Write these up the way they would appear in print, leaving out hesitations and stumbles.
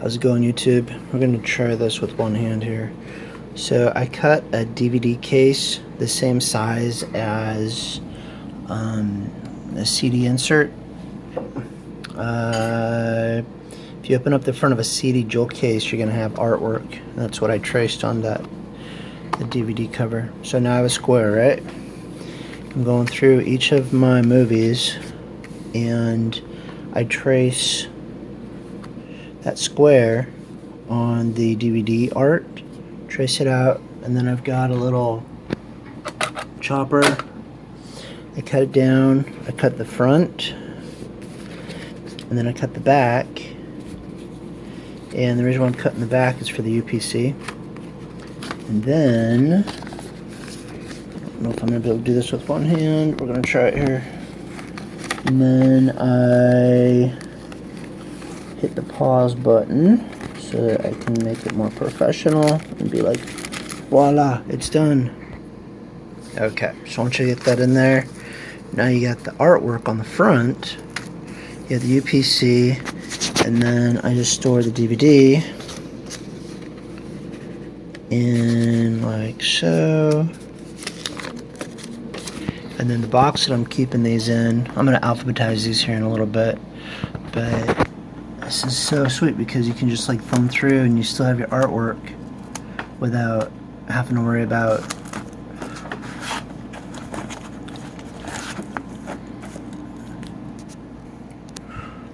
How's it going, YouTube? We're going to try this with one hand here. So I cut a DVD case the same size as a CD insert. If you open up the front of a CD jewel case, you're going to have artwork. That's what I traced on the DVD cover. So now I have a square, right? I'm going through each of my movies and I trace that square on the DVD art, trace it out, and then I've got a little chopper. I cut it down, I cut the front, and then I cut the back. And the reason why I'm cutting the back is for the UPC. And then, I don't know if I'm going to be able to do this with one hand. We're going to try it here. And then I hit the pause button so that I can make it more professional and be like, voila, it's done. Okay, so once you get that in there, now you got the artwork on the front, you have the UPC, and then I just store the DVD in like so. And then the box that I'm keeping these in, I'm going to alphabetize these here in a little bit, but this is so sweet because you can just like thumb through and you still have your artwork without having to worry about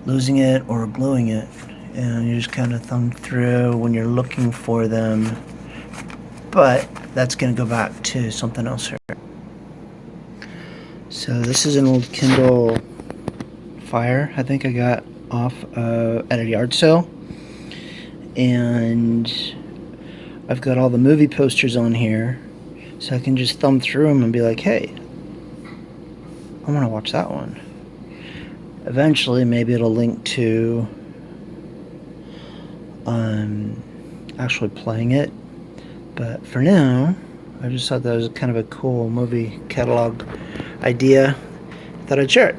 losing it or gluing it. And you just kind of thumb through when you're looking for them, but that's going to go back to something else here. So this is an old Kindle Fire I think I got off at a yard sale, and I've got all the movie posters on here, so I can just thumb through them and be like, hey, I want to watch that one. Eventually maybe it'll link to actually playing it, but for now I just thought that was kind of a cool movie catalog idea. Thought I'd share it.